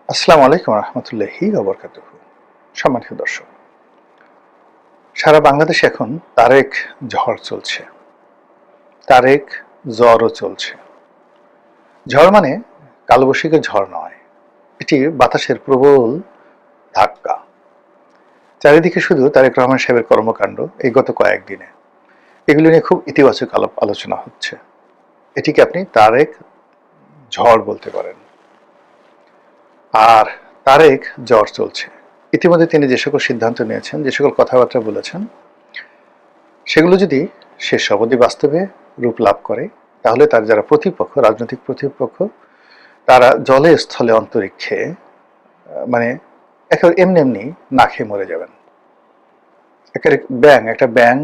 আসসালামু আলাইকুম রহমতুল্লাহি ওবরকাতুহু। সম্মানিত দর্শক, সারা বাংলাদেশে এখন তারেক ঝড় চলছে, তারেক জ্বরও চলছে। ঝড় মানে কালবৈশাখীর ঝড় নয়, এটি বাতাসের প্রবল ধাক্কা। চারিদিকে শুধু তারেক রহমান সাহেবের কর্মকাণ্ড এই গত কয়েকদিনে, এগুলো নিয়ে খুব ইতিবাচক আলোচনা হচ্ছে। এটিকে আপনি তারেক ঝড় বলতে পারেন। আর তারেক জ্বর চলছে। ইতিমধ্যে তিনি যে সকল সিদ্ধান্ত নিয়েছেন, যে সকল কথাবার্তা বলেছেন, সেগুলো যদি শেষ অবধি বাস্তবে রূপ লাভ করে, তাহলে তার যারা প্রতিপক্ষ, রাজনৈতিক প্রতিপক্ষ, তারা জলে স্থলে অন্তরিক্ষে মানে একেবারে এমনি এমনি না খেয়ে মরে যাবেন। একটা ব্যাং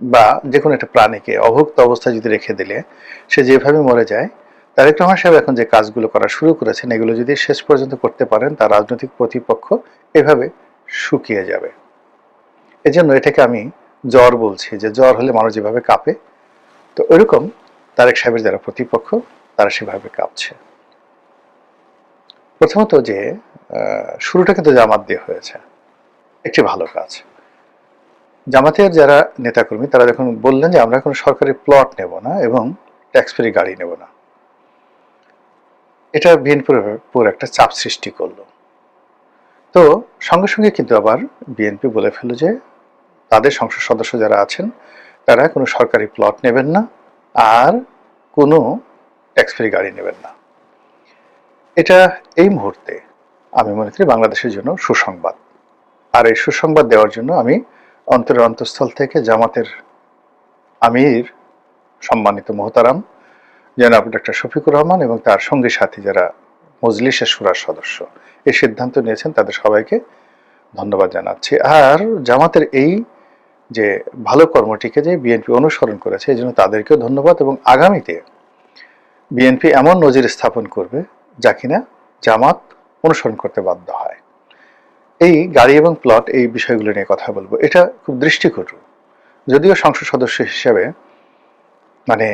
বা যে কোনো একটা প্রাণীকে অভুক্ত অবস্থায় যদি রেখে দিলে সে যেভাবে মরে যায়, তারেক রহমান সাহেব এখন যে কাজগুলো করা শুরু করেছেন, এগুলো যদি শেষ পর্যন্ত করতে পারেন, তার রাজনৈতিক প্রতিপক্ষ এভাবে শুকিয়ে যাবে। এজন্য এটাকে আমি জ্বর বলছি, যে জ্বর হলে মানুষ যেভাবে কাঁপে, তো ওইরকম তারেক সাহেবের যারা প্রতিপক্ষ তারা সেভাবে কাঁপছে। প্রথমত যে শুরুটা কিন্তু জামাত দিয়ে হয়েছে, একটি ভালো কাজ। জামাতের যারা নেতাকর্মী তারা যখন বললেন যে আমরা কোনো সরকারি প্লট নেব না এবং ট্যাক্স ফ্রি গাড়ি নেব না, এটা বিএনপির একটা চাপ সৃষ্টি করলো। তো সঙ্গে সঙ্গে কিন্তু আবার বিএনপি বলে ফেলল যে তাদের সংসদ সদস্য যারা আছেন তারা কোনো সরকারি প্লট নেবেন না আর কোনো ট্যাক্স ফ্রি গাড়ি নেবেন না। এটা এই মুহূর্তে আমি মনে করি বাংলাদেশের জন্য সুসংবাদ। আর এই সুসংবাদ দেওয়ার জন্য আমি অন্তরের অন্তঃস্থল থেকে জামাতের আমির সম্মানিত মোহতারাম জনাব ডক্টর শফিকুর রহমান এবং তার সঙ্গী সাথী যারা মজলিসের শুরার সদস্য এই সিদ্ধান্ত নিয়েছেন, তাদের সবাইকে ধন্যবাদ জানাচ্ছি। আর জামাতের এই যে ভালো কর্মটিকে যে বিএনপি অনুসরণ করেছে, এই জন্য তাদেরকেও ধন্যবাদ। এবং আগামীতে বিএনপি এমন নজির স্থাপন করবে যা কিনা জামাত অনুসরণ করতে বাধ্য হয়। এই গাড়ি এবং প্লট এই বিষয়গুলো নিয়ে কথা বলবো, এটা খুব দৃষ্টিকটু। যদিও সংসদ সদস্য হিসেবে মানে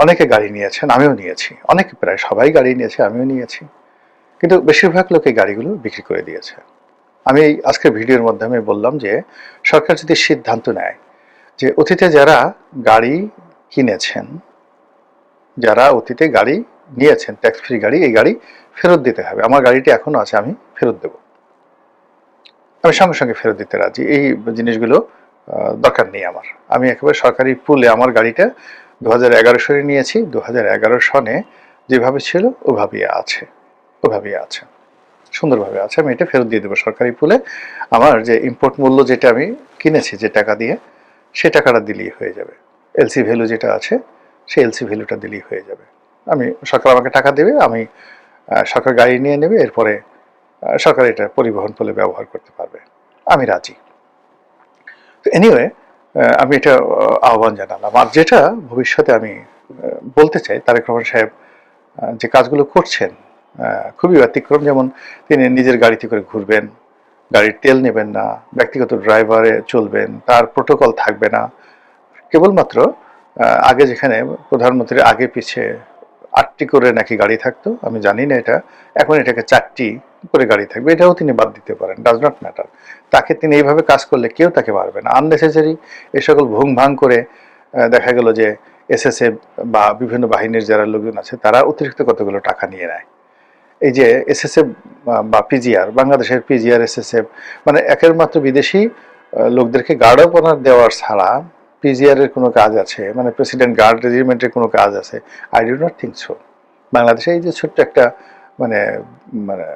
অনেকে গাড়ি নিয়েছেন, আমিও নিয়েছি, অনেকে প্রায় সবাই গাড়ি নিয়েছে, আমিও নিয়েছি, কিন্তু বেশিরভাগ লোক এই গাড়িগুলো বিক্রি করে দিয়েছে। আমি আজকের ভিডিওর মাধ্যমে বললাম যে সরকার যদি সিদ্ধান্ত নেয় যে অতীতে যারা গাড়ি কিনেছেন, যারা অতীতে গাড়ি নিয়েছেন ট্যাক্স ফ্রি গাড়ি, এই গাড়ি ফেরত দিতে হবে। আমার গাড়িটি এখনো আছে, আমি ফেরত দেব, আমি সঙ্গে সঙ্গে ফেরত দিতে রাজি। এই জিনিসগুলো দরকার নেই আমার। আমি একেবারে সরকারি পুলে আমার গাড়িটা 2011 সনে নিয়েছি। 2011 সনে যেভাবে ছিল ওভাবেই আছে, ওভাবেই আছে, সুন্দরভাবে আছে। আমি এটা ফেরত দিয়ে দেবো সরকারি পুলে। আমার যে ইম্পোর্ট মূল্য যেটা আমি কিনেছি যে টাকা দিয়ে, সে টাকাটা দিলেই হয়ে যাবে। এলসি ভ্যালু যেটা আছে সেই এলসি ভ্যালুটা দিলেই হয়ে যাবে। আমি সরকার আমাকে টাকা দেবে, আমি সরকার গাড়ি নিয়ে নেবে, এরপরে সরকার এটা পরিবহন বলে ব্যবহার করতে পারবে, আমি রাজি। তো এনিওয়ে, আমি এটা আহ্বান জানালাম। আর যেটা ভবিষ্যতে আমি বলতে চাই, তারেক রহমান সাহেব যে কাজগুলো করছেন খুবই ব্যতিক্রম। যেমন তিনি নিজের গাড়িতে করে ঘুরবেন, গাড়ির তেল নেবেন না, ব্যক্তিগত ড্রাইভারে চলবেন, তার প্রোটোকল থাকবে না। কেবলমাত্র আগে যেখানে প্রধানমন্ত্রীর আগে পিছে 8টি করে নাকি গাড়ি থাকতো, আমি জানি না এটা, এখন এটাকে 4টি করে গাড়ি থাকবে। এটাও তিনি বাদ দিতে পারেন, ডাজ নট ম্যাটার। তাকে তিনি এইভাবে কাজ করলে কেউ তাকে মারবে না। আননেসেসারি এই সকল ভুং ভাং করে দেখা গেল যে এসএসএফ বা বিভিন্ন বাহিনীর যারা লোকজন আছে তারা অতিরিক্ত কতগুলো টাকা নিয়ে নেয়। এই যে এসএসএফ বা পিজিআর, বাংলাদেশের পিজিআর এসএসএফ, মানে একের মাত্র বিদেশি লোকদেরকে গার্ড অফ অনার দেওয়ার ছাড়া পিজিআর এর কোনো কাজ আছে, মানে প্রেসিডেন্ট গার্ড রেজিমেন্টের কোনো কাজ আছে? I do not think so. বাংলাদেশে এই যে ছোট্ট একটা মানে মানে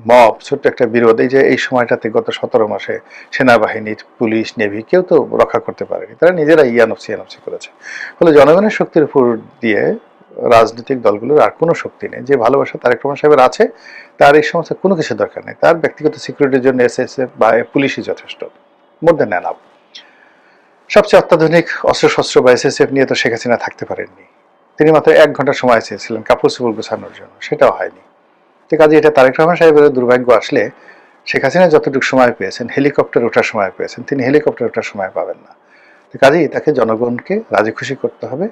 মব, ছোট্ট একটা বিরোধ, এই যে এই সময়টাতে গত 17 মাসে সেনাবাহিনীর, পুলিশ, নেভি কেউ তো রক্ষা করতে পারেনি, তারা নিজেরা ইয়ানফসি করেছে। ফলে জনগণের শক্তির উপর দিয়ে রাজনৈতিক দলগুলোর আর কোনো শক্তি নেই। যে ভালোবাসা তারেক রহমান সাহেবের আছে, তার এই সমস্ত কোনো কিছু দরকার নেই। তার ব্যক্তিগত সিকিউরিটির জন্য এসএসএফ বা পুলিশই যথেষ্ট, মোর দেন এনাফ। সবচেয়ে অত্যাধুনিক অস্ত্রশস্ত্র বা এসএসএফ নিয়ে তো শেখ হাসিনা থাকতে পারেননি। তিনি মাত্র 1 ঘন্টা সময় চেয়েছিলেন কাপড় চোপড় গোছানোর জন্য, সেটাও হয়নি। তো কাজে এটা তারেক রহমান সাহেবের দুর্ভাগ্য আসলে শেখ হাসিনা যতটুকু সময় পেয়েছেন, হেলিকপ্টার ওঠার সময় পেয়েছেন, তিনি হেলিকপ্টার ওঠার সময় পাবেন না। তো কাজেই তাকে জনগণকে রাজি খুশি করতে হবে,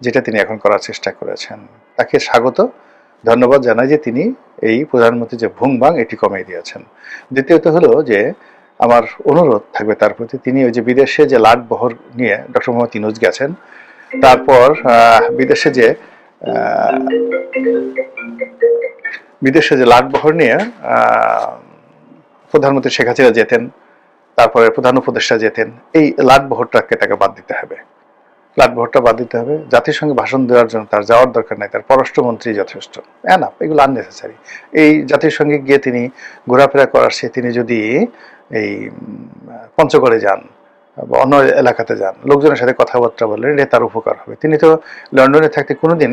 যেটা তিনি এখন করার চেষ্টা করেছেন। তাকে স্বাগত ধন্যবাদ জানাই যে তিনি এই প্রধানমন্ত্রী যে ভুংভাং এটি কমিয়ে দিয়েছেন। দ্বিতীয়ত হলো যে আমার অনুরোধ থাকবে তার প্রতি, তিনি ওই যে বিদেশে যে লাট বহর নিয়ে ডক্টর মোহাম্মদ ইউনূস গেছেন, তারপর বিদেশে যে লাট বহর নিয়ে প্রধানমন্ত্রী শেখ হাসিনা যেতেন, তারপরে প্রধান উপদেষ্টা যেতেন, এই লাট বহরটাকে তাকে বাদ দিতে হবে। লাট বহরটা বাদ দিতে হবে। জাতিসংঘে ভাষণ দেওয়ার জন্য তার যাওয়ার দরকার নাই, তার পররাষ্ট্রমন্ত্রী যথেষ্ট। না, এগুলো আননেসেসারি। এই জাতিসংঘে গিয়ে তিনি ঘোরাফেরা করার চেয়ে তিনি যদি এই পঞ্চগড়ে যান বা অন্য এলাকাতে যান, লোকজনের সাথে কথাবার্তা বললেন, এটা তার উপকার হবে। তিনি তো লন্ডনে থাকতে কোনোদিন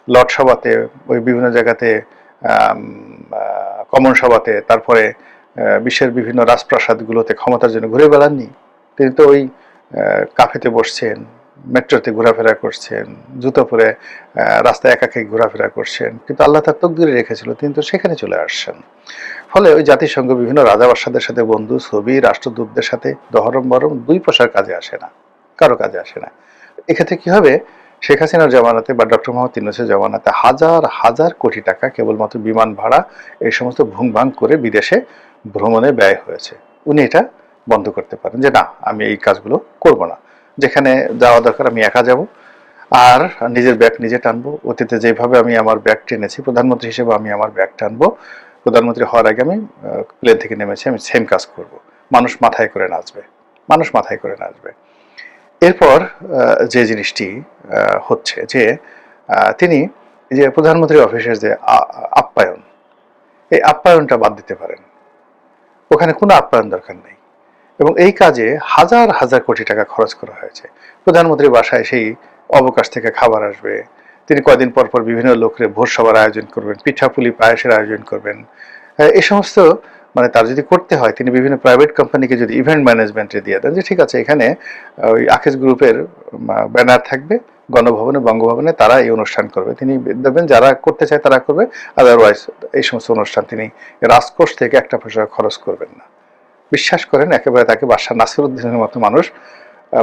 লর্ড সভাতে, ওই বিভিন্ন জায়গাতে, কমন সভাতে, তারপরে বিশ্বের বিভিন্ন রাজপ্রাসাদগুলোতে ক্ষমতার জন্য ঘুরে বেড়াননি। তিনি তো ওই কাফেতে বসছেন, মেট্রোতে ঘোরাফেরা করছেন, জুতো পরে রাস্তায় একাকে ঘোরাফেরা করছেন, কিন্তু আল্লাহ তার তকদিরে রেখেছিল তিনি তো সেখানে চলে আসছেন। ফলে ওই জাতিসংঘ বিভিন্ন রাজাবাদশাদের সাথে বন্ধু ছবি, রাষ্ট্রদূতদের সাথে দহরম বরম দুই পয়সার কাজে আসে না, কারো কাজে আসে না। এক্ষেত্রে কি হবে, শেখ হাসিনার জমানাতে বা ডক্টর মোহাম্মদ ইউনূসের জমানাতে হাজার হাজার কোটি টাকা কেবলমাত্র বিমান ভাড়া এই সমস্ত ভুংভাং করে বিদেশে ভ্রমণে ব্যয় হয়েছে। উনি এটা বন্ধ করতে পারেন যে না, আমি এই কাজগুলো করব না, যেখানে যাওয়া দরকার আমি একা যাব, আর নিজের ব্যাগ নিজে টানবো। অতীতে যেভাবে আমি আমার ব্যাগ টেনেছি, প্রধানমন্ত্রী হিসেবে আমি আমার ব্যাগ টানবো। প্রধানমন্ত্রী হওয়ার আগে আমি প্লেন থেকে নেমেছি, আমি সেম কাজ করব। মানুষ মাথায় করে নাচবে, মানুষ মাথায় করে নাচবে। এরপর যে জিনিসটি হচ্ছে যে তিনি যে প্রধানমন্ত্রীর অফিসের যে আপ্যায়ন, এই আপ্যায়নটা বাদ দিতে পারেন। ওখানে কোনো আপ্যায়ন দরকার নেই, এবং এই কাজে হাজার হাজার কোটি টাকা খরচ করা হয়েছে। প্রধানমন্ত্রীর বাসায় সেই অবকাশ থেকে খাবার আসবে, তিনি কয়দিন পর পর বিভিন্ন লোকের ভোজ সভার আয়োজন করবেন, পিঠাপুলি পায়েসের আয়োজন করবেন। এই সমস্ত মানে তার যদি করতে হয়, তিনি বিভিন্ন প্রাইভেট কোম্পানিকে যদি ইভেন্ট ম্যানেজমেন্টে দিয়ে দেন যে ঠিক আছে, এখানে ওই আকিজ গ্রুপের ব্যানার থাকবে, গণভবনে বঙ্গভবনে তারা এই অনুষ্ঠান করবে, তিনি দেখবেন যারা করতে চায় তারা করবে, আদারওয়াইজ এই সমস্ত অনুষ্ঠান তিনি রাজকোষ থেকে একটা পয়সা খরচ করবেন না। বিশ্বাস করেন, একেবারে তাকে বাদশাহ নাসিরুদ্দিনের মতো মানুষ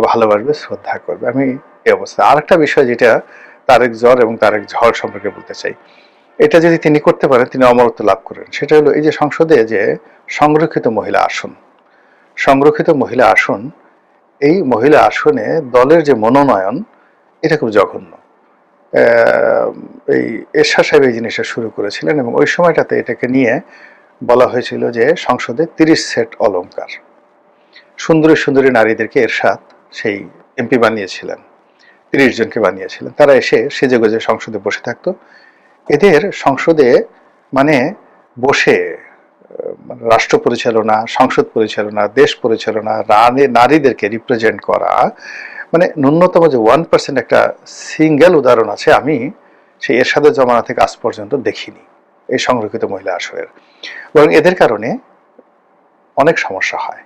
ভালোবাসবে, শ্রদ্ধা করবে। আমি এই অবস্থা। আর একটা বিষয় যেটা তারেক জ্বর এবং তারেক ঝড় সম্পর্কে বলতে চাই, এটা যদি তিনি করতে পারেন তিনি অমরত্ব লাভ করেন। সেটা হলো এই যে সংসদে যে সংরক্ষিত মহিলা আসন, সংরক্ষিত মহিলা আসন, এই মহিলা আসনে দলের যে মনোনয়ন, এটা খুব জঘন্য। এই এরশাদ সাহেব এই জিনিসটা শুরু করেছিলেন, এবং ওই সময়টাতে এটাকে নিয়ে বলা হয়েছিল যে সংসদে 30 সেট অলংকার, সুন্দরী সুন্দরী নারীদেরকে এরশাদ সেই এমপি বানিয়েছিলেন, 30 জনকে বানিয়েছিলেন। তারা এসে সেজে গুজে সংসদে বসে থাকতো। এদের সংসদে মানে বসে রাষ্ট্র পরিচালনা, সংসদ পরিচালনা, দেশ পরিচালনা, নারীদেরকে রিপ্রেজেন্ট করা, মানে ন্যূনতম যে 1% একটা সিঙ্গেল উদাহরণ আছে আমি সেই এরশাদের জমানা থেকে আজ পর্যন্ত দেখিনি এই সংরক্ষিত মহিলা আসনের। বরং এদের কারণে অনেক সমস্যা হয়।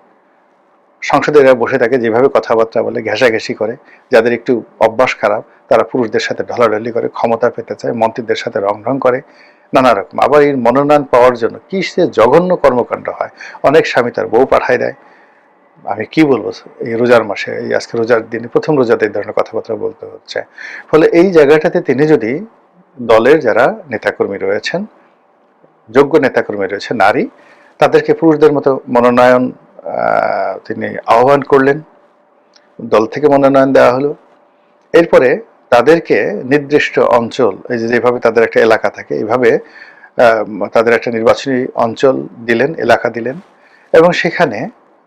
সংসদে এরা বসে থাকে, যেভাবে কথাবার্তা বলে, ঘেঁষাঘেঁষি করে, যাদের একটু অভ্যাস খারাপ তারা পুরুষদের সাথে ঢলাঢলি করে, ক্ষমতা পেতে চায়, মন্ত্রীদের সাথে রং করে, নানা রকম। আবার এই মনোনয়ন পাওয়ার জন্য কি সে জঘন্য কর্মকাণ্ড হয়। অনেক স্বামী তার বউ পাঠায় দেয়। আমি কি বলবো, এই রোজার মাসে, এই আজকে রোজার দিনে প্রথম রোজাতে এই ধরনের কথাবার্তা বলতে হচ্ছে। ফলে এই জায়গাটাতে তিনি যদি দলের যারা নেতাকর্মী রয়েছেন, যোগ্য নেতাকর্মী রয়েছে নারী, তাদেরকে পুরুষদের মতো মনোনয়ন তিনি আহ্বান করলেন, দল থেকে মনোনয়ন দেওয়া হলো। এরপরে তাদেরকে নির্দিষ্ট অঞ্চল, এই যেভাবে তাদের একটা এলাকা থাকে, এইভাবে তাদের একটা নির্বাচনী অঞ্চল দিলেন, এলাকা দিলেন, এবং সেখানে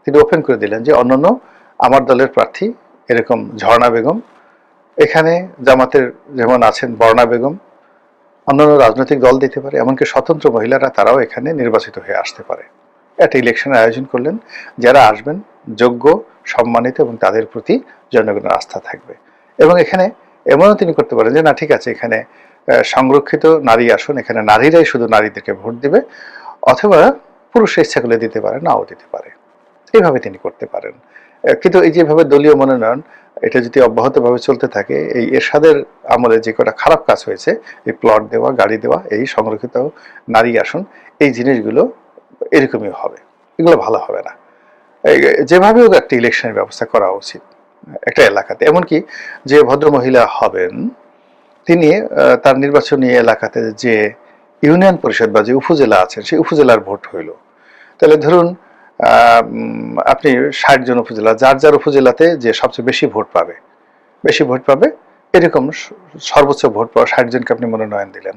তিনি ওপেন করে দিলেন যে অন্যান্য আমার দলের প্রার্থী এরকম ঝর্ণা বেগম, এখানে জামাতের যেমন আছেন বর্ণা বেগম, অন্যান্য রাজনৈতিক দল দিতে পারে, এমনকি স্বতন্ত্র মহিলারা তারাও এখানে নির্বাচিত হয়ে আসতে পারে। একটা ইলেকশনের আয়োজন করলেন, যারা আসবেন যোগ্য, সম্মানিত, এবং তাদের প্রতি জনগণের আস্থা থাকবে। এবং এখানে এমনও তিনি করতে পারেন যে না ঠিক আছে, এখানে সংরক্ষিত নারী আসন, এখানে নারীরাই শুধু নারীদেরকে ভোট দিবে, অথবা পুরুষের ইচ্ছা করলে দিতে পারে, নাও দিতে পারে, এইভাবে তিনি করতে পারেন। কিন্তু এই যেভাবে দলীয় মনোনয়ন, এটা যদি অব্যাহতভাবে চলতে থাকে, এই এরশাদের আমলে যে কটা খারাপ কাজ হয়েছে, এই প্লট দেওয়া, গাড়ি দেওয়া, এই সংরক্ষিত নারী আসন, এই জিনিসগুলো এরকমই হবে, এগুলো ভালো হবে না। যেভাবেও একটা ইলেকশনের ব্যবস্থা করা উচিত একটা এলাকাতে। এমনকি যে ভদ্র মহিলা হবেন তিনি তার নির্বাচনী এলাকাতে যে ইউনিয়ন পরিষদ বা যে উপজেলা আছেন সেই উপজেলার ভোট হইল, তাহলে ধরুন আপনি 60 জন উপজেলা, যার যার উপজেলাতে যে সবচেয়ে বেশি ভোট পাবে এরকম সর্বোচ্চ ভোট পাওয়া 60 জনকে আপনি মনোনয়ন দিলেন।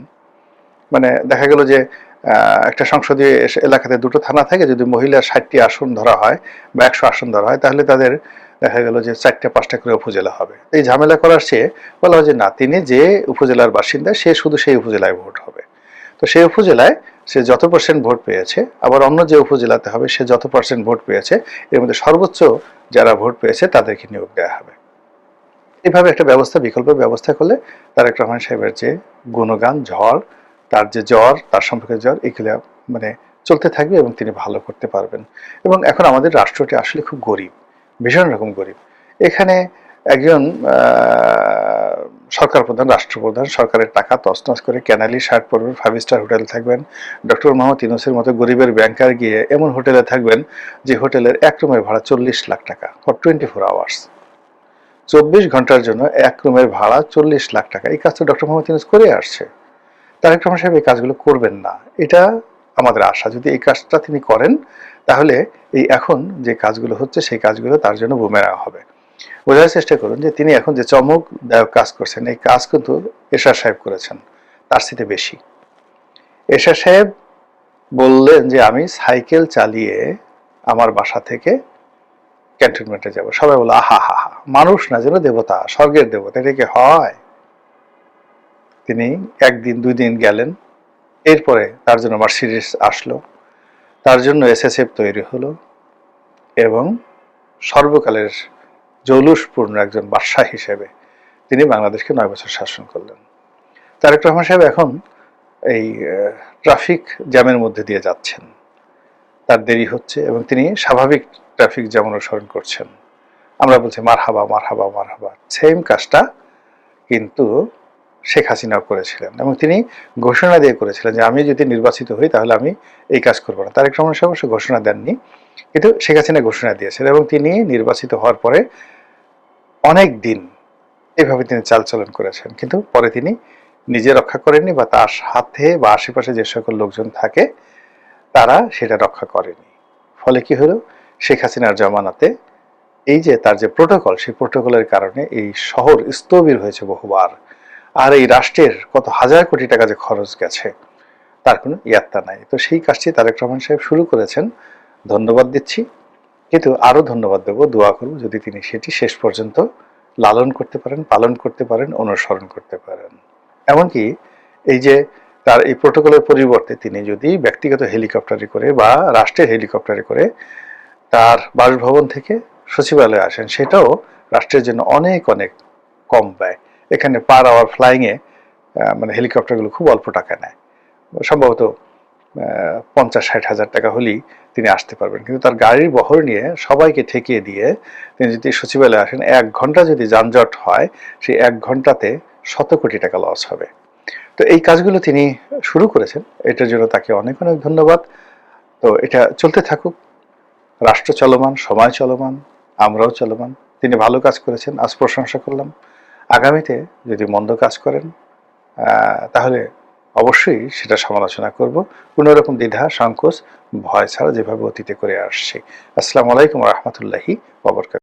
মানে দেখা গেল যে একটা সংসদীয় এলাকাতে দুটো থানা থাকে, যদি মহিলার 60টি আসন ধরা হয় বা 100 আসন ধরা হয়, তাহলে তাদের দেখা গেল যে 4টা 5টা করে উপজেলা হবে। এই ঝামেলা করার চেয়ে বলা হয় যে না, তিনি যে উপজেলার বাসিন্দা সে শুধু সেই উপজেলায় ভোট হবে। তো সেই উপজেলায় সে যত পার্সেন্ট ভোট পেয়েছে, আবার অন্য যে উপজেলাতে হবে সে যত পার্সেন্ট ভোট পেয়েছে, এর মধ্যে সর্বোচ্চ যারা ভোট পেয়েছে তাদেরকে নিয়োগ দেওয়া হবে। এভাবে একটা ব্যবস্থা, বিকল্প ব্যবস্থা করলে তারেক রহমান সাহেবের যে গুণগান, ঝড়, তার যে জ্বর, তার সম্পর্কে জ্বর, এগুলো মানে চলতে থাকবে এবং তিনি ভালো করতে পারবেন। এবং এখন আমাদের রাষ্ট্রটি আসলে খুব গরিব, ভীষণ রকম গরিব। এখানে একজন সরকার প্রধান, রাষ্ট্রপ্রধান সরকারের টাকা তছনছ করে ক্যানালি শার্ট পরবেন, 5 স্টার হোটেল থাকবেন, ডক্টর মোহাম্মদ ইউনূসের মতো গরিবের ব্যাংকার গিয়ে এমন হোটেলে থাকবেন যে হোটেলের এক রুমের ভাড়া 40 লাখ টাকা ফর 24 আওয়ার্স। 24 ঘন্টার জন্য এক রুমের ভাড়া 40 লাখ টাকা। এই কাজটা ডক্টর মোহাম্মদ ইউনূস করে আসছে। তারেক রহমান সাহেব এই কাজগুলো করবেন না, এটা আমাদের আশা। যদি এই কাজটা তিনি করেন তাহলে এই এখন যে কাজগুলো হচ্ছে সেই কাজগুলো তার জন্য বুমেরাং হবে। বোঝার চেষ্টা করুন যে তিনি এখন যে চমকদায়ক কাজ করছেন, এই কাজ কিন্তু এরশাদ সাহেব করেছেন তার চেয়ে বেশি। এরশাদ সাহেব বললেন যে আমি সাইকেল চালিয়ে আমার বাসা থেকে ক্যান্টনমেন্টে যাব। সবাই বলে আহা হা হা, মানুষ না যেন দেবতা, স্বর্গের দেবতা, এটা কি হয়? তিনি 1 দিন 2 দিন গেলেন, এরপরে তার জন্য মার্সিডিজ আসলো, তার জন্য এসএসএফ তৈরি হলো এবং সর্বকালের জৌলুসপূর্ণ একজন বাদশাহ হিসেবে তিনি বাংলাদেশকে 9 বছর শাসন করলেন। তারেক রহমান সাহেব এখন এই ট্রাফিক জ্যামের মধ্যে দিয়ে যাচ্ছেন, তার দেরি হচ্ছে এবং তিনি স্বাভাবিক ট্রাফিক জ্যাম অনুসরণ করছেন। আমরা বলছি মারহাবা মারহাবা মারহাবা, সেম কাজটা কিন্তু শেখ হাসিনাও করেছিলেন এবং তিনি ঘোষণা দিয়ে করেছিলেন যে আমি যদি নির্বাচিত হই তাহলে আমি এই কাজ করবো না। তারেক রহমান সাহেব অবশ্য ঘোষণা দেননি, কিন্তু শেখ হাসিনা ঘোষণা দিয়েছেন এবং তিনি নির্বাচিত হওয়ার পরে অনেক দিন এইভাবে তিনি চালচলন করেছেন, কিন্তু পরে তিনি নিজে রক্ষা করেননি বা তার সাথে বা আশেপাশে যে সকল লোকজন থাকে তারা সেটা রক্ষা করেনি। ফলে কি হলো, শেখ হাসিনার জমানাতে এই যে তার যে প্রোটোকল, সেই প্রোটোকলের কারণে এই শহর স্থবির হয়েছে বহুবার। আর এই রাষ্ট্রের কত হাজার কোটি টাকা যে খরচ গেছে তার কোনো ইয়াত্তা নাই। তো সেই কাজটি তারেক রহমান সাহেব শুরু করেছেন, ধন্যবাদ দিচ্ছি, কিন্তু আরো ধন্যবাদ দেবো, দোয়া করব যদি তিনি সেটি শেষ পর্যন্ত লালন করতে পারেন, পালন করতে পারেন, অনুসরণ করতে পারেন। এমনকি এই যে তার এই প্রোটোকলের পরিবর্তে তিনি যদি ব্যক্তিগত হেলিকপ্টারে করে বা রাষ্ট্রের হেলিকপ্টারে করে তার বাসভবন থেকে সচিবালয়ে আসেন, সেটাও রাষ্ট্রের জন্য অনেক অনেক কম ব্যয়। এখানে পার আওয়ার ফ্লাইংয়ে মানে হেলিকপ্টারগুলো খুব অল্প টাকা নেয়, সম্ভবত 50-60 হাজার টাকা হলেই তিনি আসতে পারবেন। কিন্তু তার গাড়ির বহর নিয়ে সবাইকে ঠেকিয়ে দিয়ে তিনি যদি সচিবালয়ে আসেন, 1 ঘন্টা যদি যানজট হয় সেই 1 ঘন্টাতে 100 কোটি টাকা লস হবে। তো এই কাজগুলো তিনি শুরু করেছেন, এটার জন্য তাকে অনেক অনেক ধন্যবাদ। তো এটা চলতে থাকুক, রাষ্ট্র চলমান, সময় চলমান, আমরাও চলমান। তিনি ভালো কাজ করেছেন, আজ প্রশংসা করলাম। আগামীতে যদি মন্দ কাজ করেন তাহলে অবশ্যই সেটা সমালোচনা করব, কোনো রকম দ্বিধা সংকোচ ভয় ছাড়া, যেভাবে অতীতে করে আসছি। আসসালামু আলাইকুম ওয়া রাহমাতুল্লাহি ওয়া বারাকাতুহু।